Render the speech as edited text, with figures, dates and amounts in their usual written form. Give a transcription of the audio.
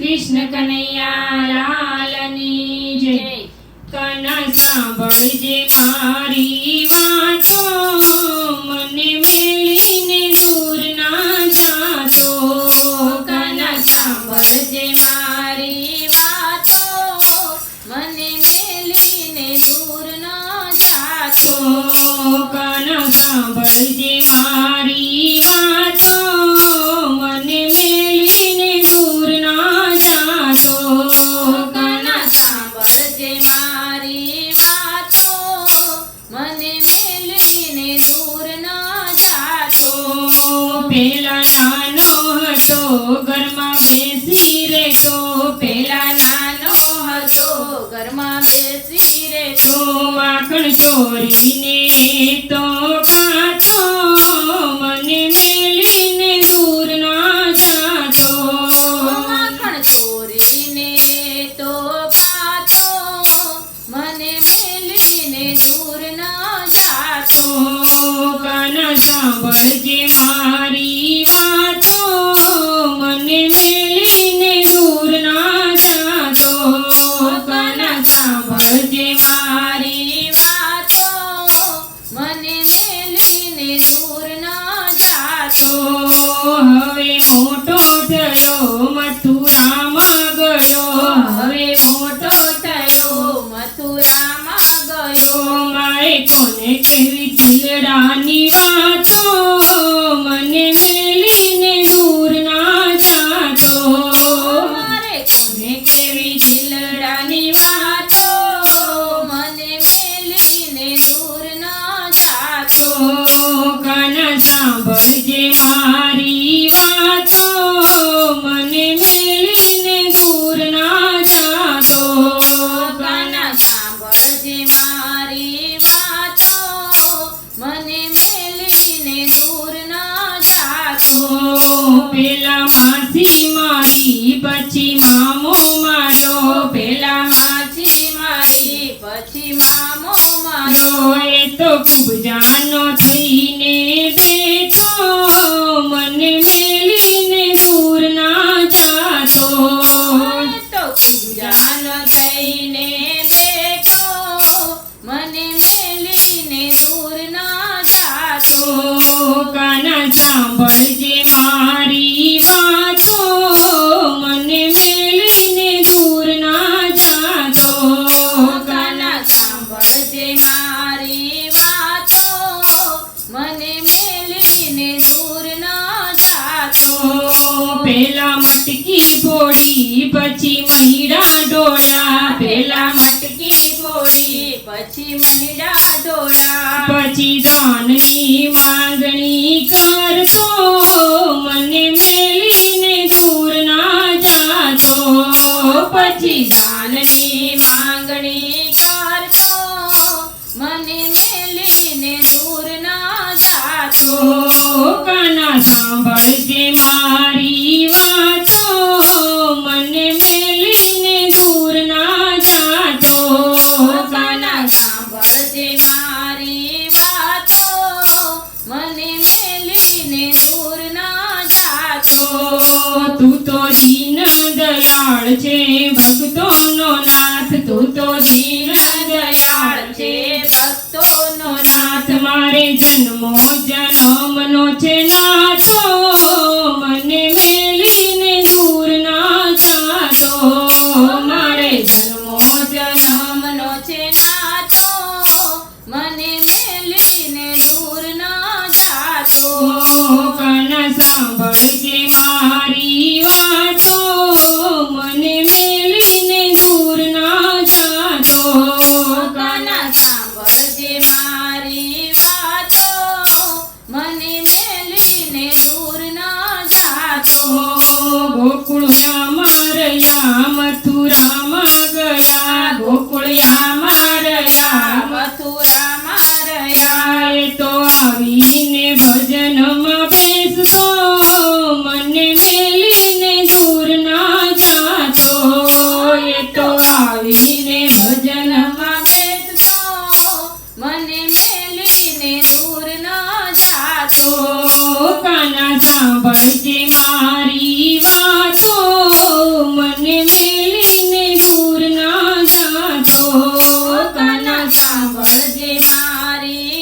કૃષ્ણ કનૈયા લાલની જય। કના સાંભળજે મારી વાતો, મને મેલીને દૂર ના જાતો। કના સાંભળજે મારી વાતો, મને મેલીને દૂર ન જાતો। કના સાંભળજે મારી વાતો, મને મેલીને દૂર ના જાતો। કના સાંભળજે મારી વાતો, મને મેલીને દૂર ન જાતો। પેલા નાનો હતો ઘરમાં બેસી રહેતો, પેલા નાનો હતો ઘરમાં બેસી રહેતો। માખણ ચોરીને તો ખાતો, મને મેલીને દૂર ના જાતો। માખણ ચોરીને તો ખાતો, મને મેલીને દૂર ન જાતો। કાના સાંભળજે મારી વાતો, મને મેલીને દૂર ના જાતો। કના સાંભળજે મારી વાતો, મને મેલીને દૂર ન જાતો। હવે મોટો થયો મથુરામાં ગયો, હવે મોટો થયો મથુરામાં ગયો। મારે કોને કેવી દિલડાની વાતો, મને મેલીને દૂર ના જાતો। મારે કોને કેવી દિલડાની વાતો, મને મેલીને દૂર ન જાતો। કાના સાંભળજે મારી વાતો, મને મેલીને દૂર ના જાતો। કના સાંભળજે મારી વાતો, મને મેલીને દૂર ન જાતો। પેલા માસી મારી પછી મામો મારો, પેલા માછી મારી પછી મામો મારો। એ તો ખૂબ જાનો થઈને બેઠો, મને મેલીને દૂર ના જાતો। તો ખૂબ જાન થઈને બેઠો, મને મેલીને દૂર ન જાતો। કાના સાંભળજે મારી વાતો, મને મેલીને દૂર ના જાતો। કના સાંભળજે મારી વાતો, મને મેલીને દૂર ન જાતો। પેલા મટકી ફોડી પછી મહિડા ડોળા, પેલા મટકી ફોડી પછી મહિડા ડોળા। પછી દાનની માંગણી કરતો, મને મેલીને દૂર ના જાતો। પછી દાનની માંગણી કરતો, મને મેલીને દૂર ન જાતો। કાના સાંભળજે મારી વાતો, મને મેલીને દૂર ના જાતો। કના સાંભળજે મારી વાતો, મને મેલીને દૂર ન જાતો। તું તો દીન દયાળ છે ભક્તોનો નાથ, તું તો દીન દયાળ છે ભક્તોનો નાથ। મારે જન્મો જન્મનો છે નાથો, મને મેલીને દૂર ના જાતો। મારે જન્મો જન્મનો છે નાથો, મને મેલીને દૂર ન જાતો। કાના સાંભળજે મારી વાતો, મને મેલી રાખજે મારી